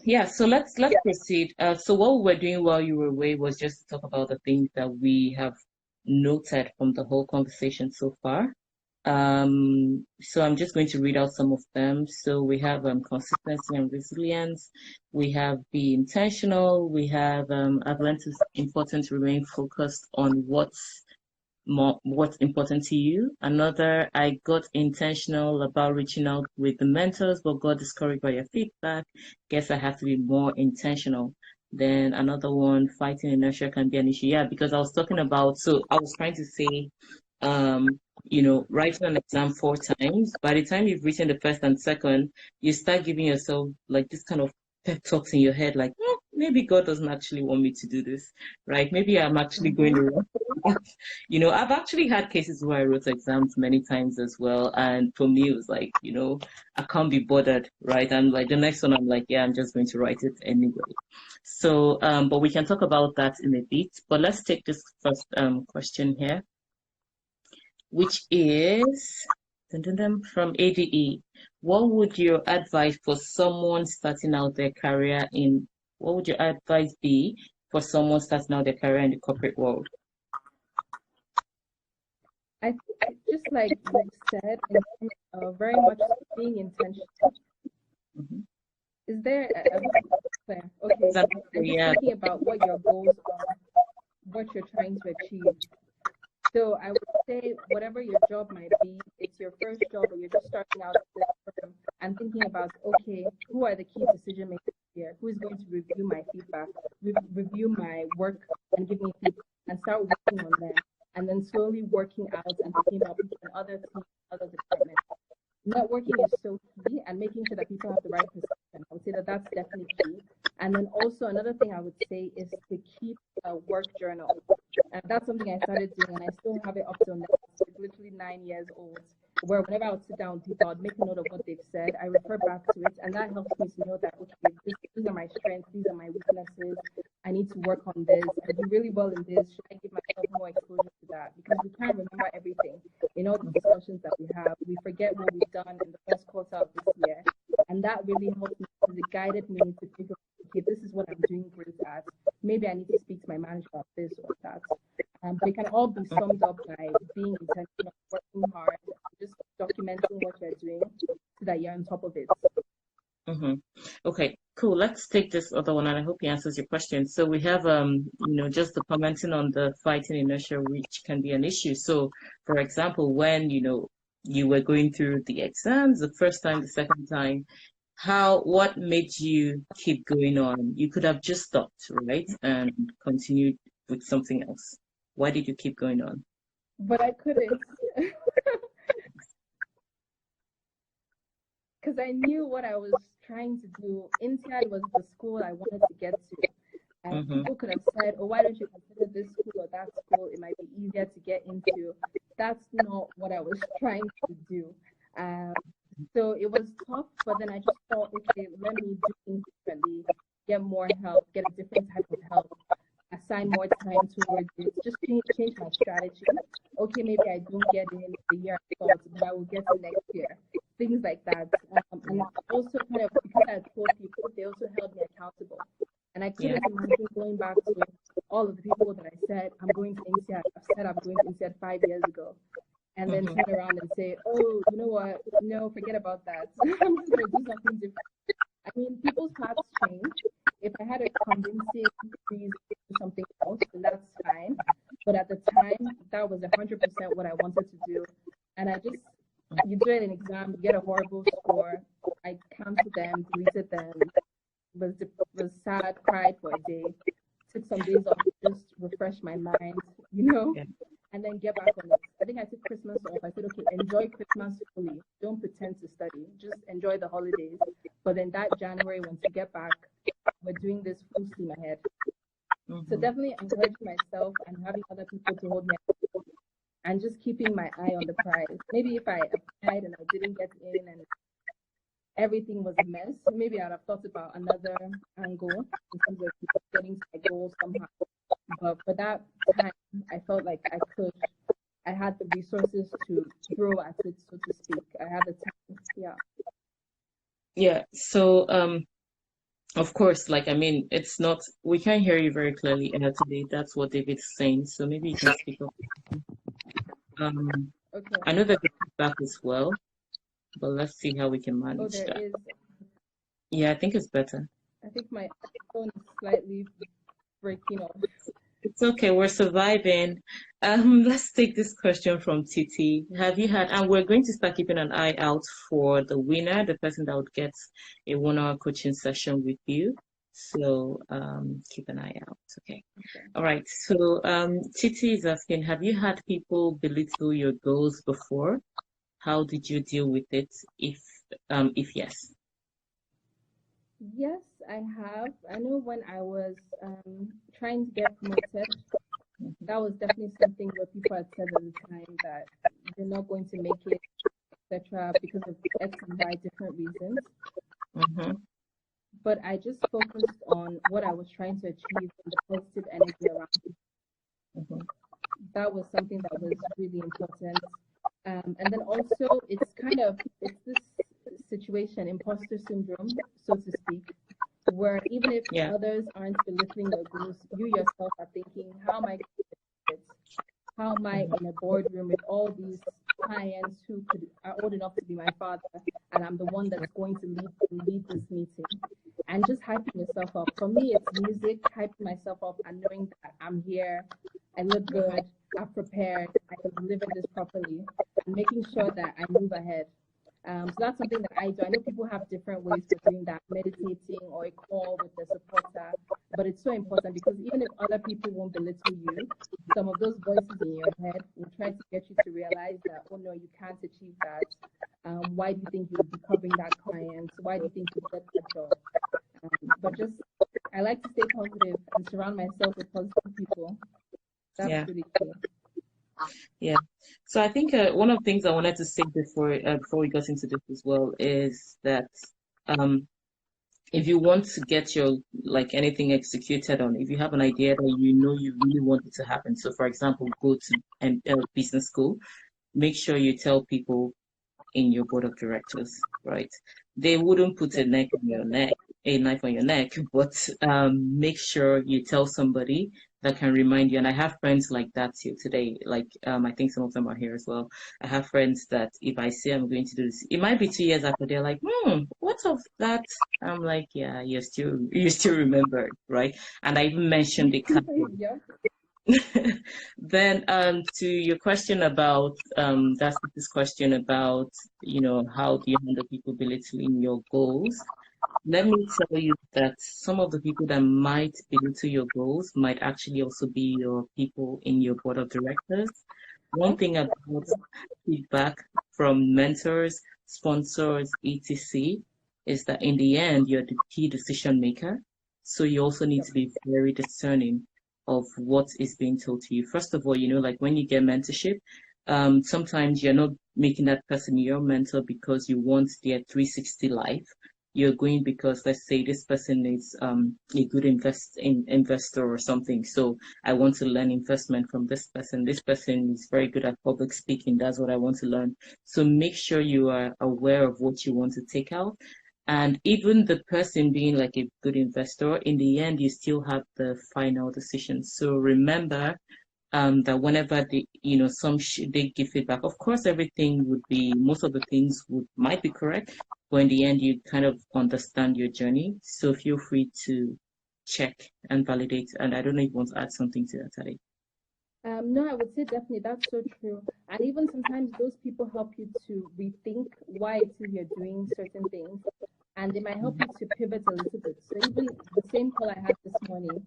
Yeah, so let's proceed. So what we were doing while you were away was just to talk about the things that we have noted from the whole conversation so far. So I'm just going to read out some of them. So we have consistency and resilience. We have be intentional. We have I've learned it's important to remain focused on what's important to you. Another, I got intentional about reaching out with the mentors, but got discouraged by your feedback. Guess I have to be more intentional. Then another one, fighting inertia can be an issue. Yeah, because I was talking about, so I was trying to say, writing an exam 4 times, by the time you've written the first and second, you start giving yourself like this kind of pep talks in your head, like, maybe God doesn't actually want me to do this, right? Maybe I'm actually going to I've actually had cases where I wrote exams many times as well. And for me, it was like, I can't be bothered, right? And like the next one, I'm like, yeah, I'm just going to write it anyway. So, but we can talk about that in a bit. But let's take this first question here, which is from ADE. What would your advice for someone starting out their career in, what would your advice be for someone starting out their career in the corporate world? I think just like you said, in terms of very much being intentional. Mhm. Is there a clear? Okay. And just Yeah. thinking about what your goals are, what you're trying to achieve. So I would say whatever your job might be, it's your first job or you're just starting out at this firm and thinking about, okay, who are the key decision makers here? Who is going to review my feedback, review my work and give me feedback and start working on them and then slowly working out and thinking about people in other teams, other departments. networking is so key, and making sure that people have the right perception. I would say that that's definitely key. And then also another thing I would say is to keep a work journal. And that's something I started doing, and I still have it up till now. It's literally 9 years old. Where whenever I would sit down with people, I'd make a note of what they've said. I refer back to it, and that helps me to know that okay, these are my strengths, these are my weaknesses. I need to work on this. I do really well in this. Should I give myself more exposure to that? Because we can't remember everything. In all the discussions that we have, we forget what we've done in the first quarter of this year, and that really helped me because it guided me to think, okay, this is what I'm doing great at. Maybe I need to speak to my manager about this or that. But it can all be summed up by being intentional, working hard, just documenting what you're doing so that you're on top of it. Mm-hmm. Okay, cool. Let's take this other one, and I hope he answers your question. So we have, just the commenting on the fighting inertia, which can be an issue. So, for example, when, you were going through the exams the first time, the second time, what made you keep going on? You could have just stopped, right? And continued with something else. Why did you keep going on? But I couldn't. Because I knew what I was trying to do. INSEAD was the school I wanted to get to. And people could have said, oh, why don't you consider this school or that school? It might be easier to get into. That's not what I was trying to do. So it was tough, but then I just thought, okay, let me do things differently, get more help, get a different type of help, assign more time towards it, just change my strategy. Okay, maybe I don't get in the year I thought, but I will get in next year. Things like that. And also kind of, because I told people, they also held me accountable. And I couldn't imagine going back to all of the people that I said, I'm going to INSEAD. I've said I'm going to INSEAD 5 years ago. And then turn around and say, oh, you know what? No, forget about that. I'm just going to do something different. I mean, people's paths change. If I had a convincing reason to do something else, then that's fine. But at the time, that was 100% what I wanted to do. And you do an exam, you get a horrible score. I canceled them, deleted them, was sad, cried for a day, took some days off to just refresh my mind, and then get back on it. I think I took Christmas off. I said, okay, enjoy Christmas fully. Don't pretend to study. Just enjoy the holidays. But then that January, once you get back, we're doing this full steam ahead. So definitely encouraging myself and having other people to hold me up and just keeping my eye on the prize. Maybe if I applied and I didn't get in and everything was a mess, maybe I'd have thought about another angle in terms of getting to my goal somehow. But for that time, I felt like I had the resources to grow at it, so to speak. I had the time, yeah. Yeah, so of course, it's not, we can't hear you very clearly today. That's what David's saying. So maybe you can speak up. Okay. I know that the feedback as well, but let's see how we can manage that. Is. Yeah, I think it's better. I think my phone is slightly breaking off. It's okay, we're surviving. Let's take this question from Titi. Have you had, and we're going to start keeping an eye out for the winner, the person that would get a 1-hour coaching session with you. So keep an eye out. Okay. All right. So Titi is asking, have you had people belittle your goals before? How did you deal with it? If yes. Yes, I have. I know when I was trying to get promoted, that was definitely something where people had said at the time that you're not going to make it, etc., because of X and Y different reasons. But I just focused on what I was trying to achieve and the positive energy around it. That was something that was really important. And then also, it's this situation, imposter syndrome, so to speak, where even if others aren't belittling your goals, you yourself are thinking, how am I going to do it? How am I in a boardroom with all these clients who are old enough to be my father, and I'm the one that's going to lead this meeting? And just hyping yourself up. For me, it's music, hyping myself up and knowing that I'm here, I look good, I've prepared, I can deliver this properly, and making sure that I move ahead. So that's something that I do. I know people have different ways for doing that, meditating or a call with the supporter, but it's so important because even if other people won't belittle you, some of those voices in your head will try to get you to realize that, oh no, you can't achieve that. Why do you think you'll be covering that client? Why do you think you'll get that job? But just, I like to stay positive and surround myself with positive people. That's Yeah. really key. Yeah. So I think one of the things I wanted to say before we got into this as well is that um, if you want to get your like anything executed on, if you have an idea that you know you really want it to happen, so for example, go to business school, make sure you tell people in your board of directors, right? They wouldn't put Yeah. a knife on your neck, but make sure you tell somebody that can remind you. And I have friends like that till today. Like I think some of them are here as well. I have friends that if I say I'm going to do this, it might be 2 years after they're like, what of that? I'm like, yeah, you still remember, right? And I even mentioned the Yeah. then to your question about that's this question about how do you handle people belittling your goals. Let me tell you that some of the people that might belittle your goals might actually also be your people in your board of directors. One Okay. thing about feedback from mentors, sponsors, etc., is that in the end, you're the key decision maker. So you also need Yep. to be very discerning of what is being told to you. First of all, like when you get mentorship, sometimes you're not making that person your mentor because you want their 360 life. You're going because let's say this person is a good investor or something. So I want to learn investment from this person. This person is very good at public speaking. That's what I want to learn. So make sure you are aware of what you want to take out. And even the person being like a good investor, in the end, you still have the final decision. So remember that whenever they give feedback, of course, most of the things might be correct, but in the end, you kind of understand your journey. So feel free to check and validate. And I don't know if you want to add something to that, Tade. No, I would say definitely that's so true. And even sometimes those people help you to rethink why it is you're doing certain things. And they might help you to pivot a little bit. So even the same call I had this morning,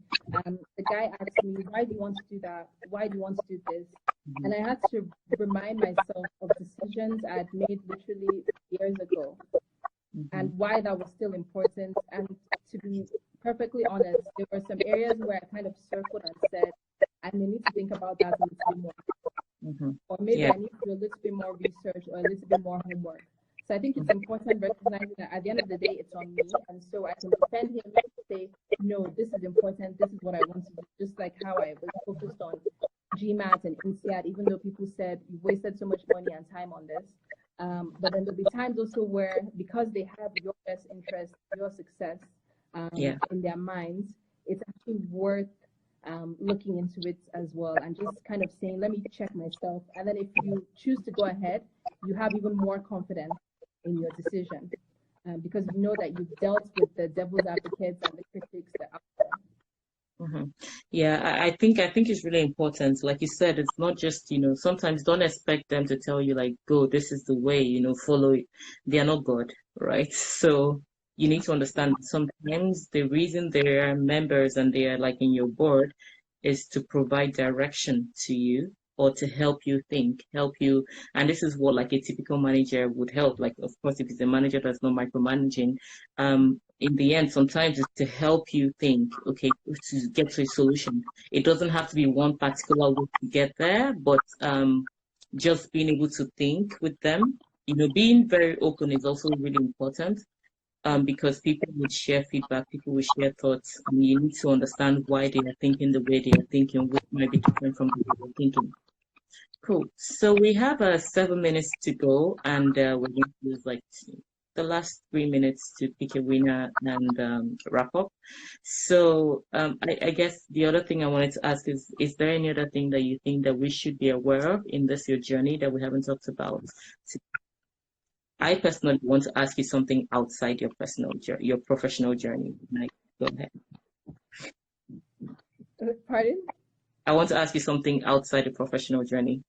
the guy asked me, why do you want to do that? Why do you want to do this? And I had to remind myself of decisions I had made literally years ago Mm-hmm. and why that was still important. And to be perfectly honest, there were some areas where I kind of circled and said, I may need to think about that a little bit more. Mm-hmm. Or maybe Yeah. I need to do a little bit more research or a little bit more homework. So I think it's important recognizing that at the end of the day, it's on me. And so I can defend him and say, no, this is important. This is what I want to do. Just like how I was focused on GMAT and INSEAD, even though people said you've wasted so much money and time on this. But then there'll be times also where, because they have your best interest, your success Yeah. in their minds, it's actually worth looking into it as well and just kind of saying, let me check myself. And then if you choose to go ahead, you have even more confidence in your decision because you know that you've dealt with the devil's advocates and the critics that are out there. Mm-hmm. Yeah, I think it's really important. Like you said, it's not just, sometimes don't expect them to tell you like, go, this is the way, follow it. They are not God, right? So you need to understand sometimes the reason they are members and they are like in your board is to provide direction to you or to help you think, help you. And this is what like a typical manager would help. Like, of course, if it's a manager that's not micromanaging, in the end, sometimes it's to help you think, okay, to get to a solution. It doesn't have to be one particular way to get there, but just being able to think with them, being very open is also really important. Because people would share feedback, people would share thoughts, and you need to understand why they are thinking the way they are thinking, which might be different from the way they're thinking. Cool. So we have 7 minutes to go, and we're going to use like the last 3 minutes to pick a winner and wrap up. So I guess the other thing I wanted to ask is there any other thing that you think that we should be aware of in this your journey that we haven't talked about? I personally want to ask you something outside your your professional journey. Like, go ahead. Pardon? I want to ask you something outside the professional journey.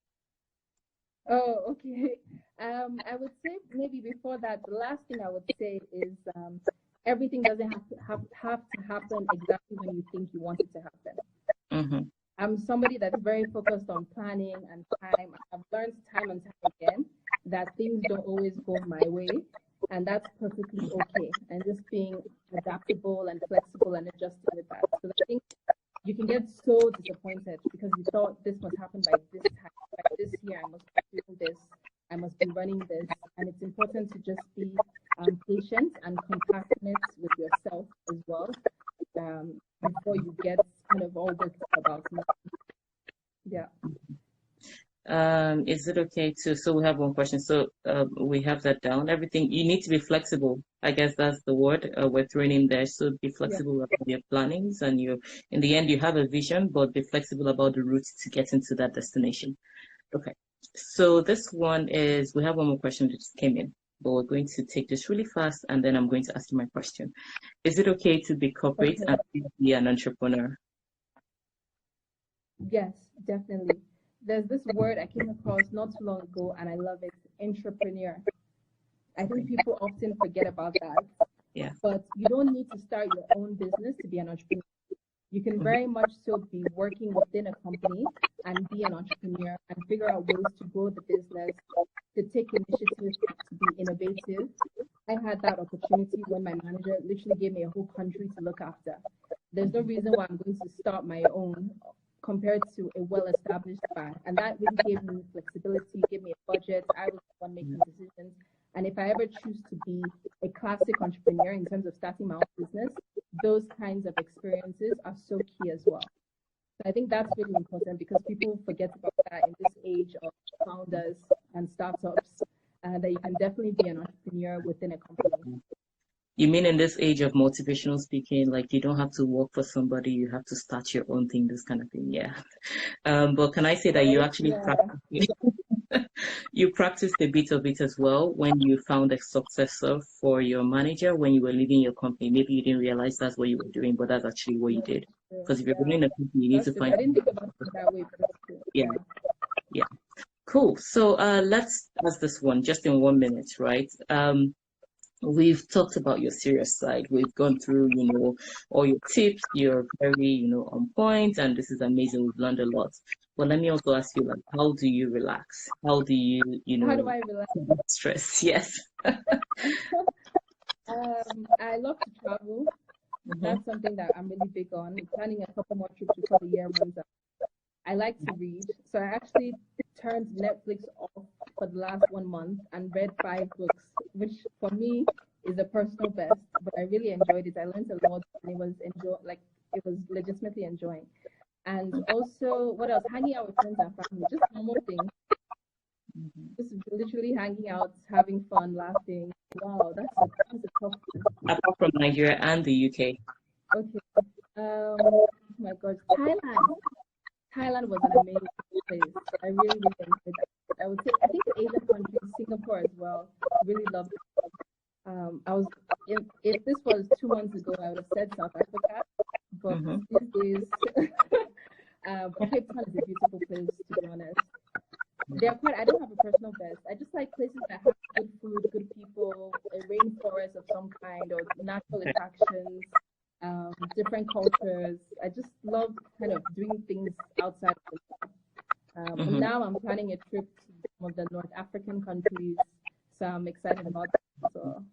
Oh, okay. I would say maybe before that, the last thing I would say is everything doesn't have to happen exactly when you think you want it to happen. Mm-hmm. I'm somebody that's very focused on planning and time. I've learned time and time again that things don't always go my way, and that's perfectly okay. And just being adaptable and flexible and adjusting with that. So I think you can get so disappointed because you thought this must happen by this time, by this year, I must be doing this, I must be running this. And it's important to just be patient and compassionate with yourself as well before you get kind of all worked up about it. Yeah. Is it okay to, so we have one question. So we have that down. Everything, you need to be flexible. I guess that's the word we're throwing in there. So be Yeah. flexible about your plannings and in the end, you have a vision, but be flexible about the route to get into that destination. Okay. So this one is, we have one more question that just came in, but we're going to take this really fast and then I'm going to ask you my question. Is it okay to be corporate Okay. and still be an entrepreneur? Yes, definitely. There's this word I came across not too long ago and I love it, entrepreneur. I think people often forget about that. Yeah. But you don't need to start your own business to be an entrepreneur. You can very much still be working within a company and be an entrepreneur and figure out ways to grow the business, to take initiative, to be innovative. I had that opportunity when my manager literally gave me a whole country to look after. There's no reason why I'm going to start my own compared to a well-established bank. And that really gave me flexibility, gave me a budget. I was the one making decisions. And if I ever choose to be a classic entrepreneur in terms of starting my own business, those kinds of experiences are so key as well. So I think that's really important because people forget about that in this age of founders and startups, that you can definitely be an entrepreneur within a company. You mean in this age of motivational speaking, like you don't have to work for somebody, you have to start your own thing, this kind of thing. Yeah. But can I say that you actually you practiced a bit of it as well when you found a successor for your manager when you were leaving your company. Maybe you didn't realize that's what you were doing, but that's actually what you did. Because if you're running a company, you need to find. I didn't think about it that way, but it's true. Yeah. Yeah. Cool. So let's ask this one just in 1 minute, right? We've talked about your serious side. We've gone through, all your tips. You're very, on point, and this is amazing. We've learned a lot. But let me also ask you, like, how do you relax? How do you, How do I relax? stress? Yes. I love to travel. That's something that I'm really big on. I'm planning a couple more trips before the year runs out. I like to read. So I actually turned Netflix off for the last 1 month and read 5 books, which for me is a personal best, but I really enjoyed it. I learned a lot and it was legitimately enjoying. And also, what else? Hanging out with friends and family, just normal things. Just literally hanging out, having fun, laughing. Wow, that's a tough one. Apart from Nigeria and the UK. Okay. Oh my God, Thailand. Thailand was an amazing place. I really, really enjoyed that. I would say, I think the Asian countries, Singapore as well, really loved it. If this was 2 months ago, I would have said South Africa, but these days, Cape Town is a beautiful place, to be honest. I don't have a personal best. I just like places that have good food, good people, a rainforest of some kind, or natural attractions. Different cultures. I just love kind of doing things outside of the And now I'm planning a trip to some of the North African countries, so I'm excited about that. So.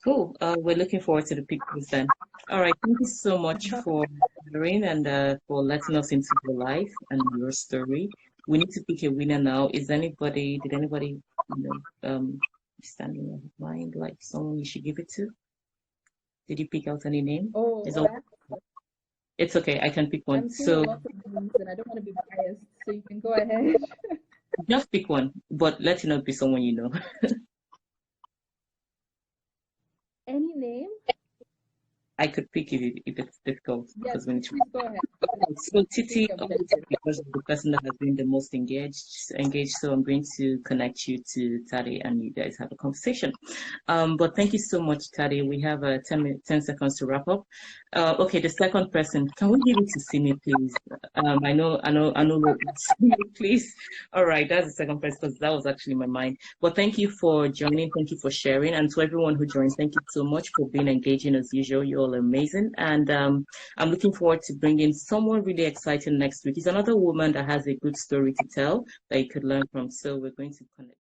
Cool. We're looking forward to the pictures then. All right. Thank you so much for sharing and for letting us into your life and your story. We need to pick a winner now. Did anybody, standing in your mind, like someone you should give it to? Did you pick out any name? Oh, it's okay. I can pick one. I'm seeing lots of names and I don't want to be biased, so you can go ahead. Just pick one, but let it not be someone you know. Any name? I could pick if it's difficult Yes, because we need to. please go ahead. So Please Titi, go ahead. obviously because of the person that has been the most engaged. So I'm going to connect you to Tade, and you guys have a conversation. But thank you so much, Tade. We have 10 seconds to wrap up. Okay, the second person. Can we give it to Simi, please? I know. Simi, please. All right, that's the second person because that was actually my mind. But thank you for joining. Thank you for sharing, and to everyone who joined, thank you so much for being engaging as usual. You're all amazing, and I'm looking forward to bringing someone really exciting next week. It's another woman that has a good story to tell that you could learn from. So we're going to connect.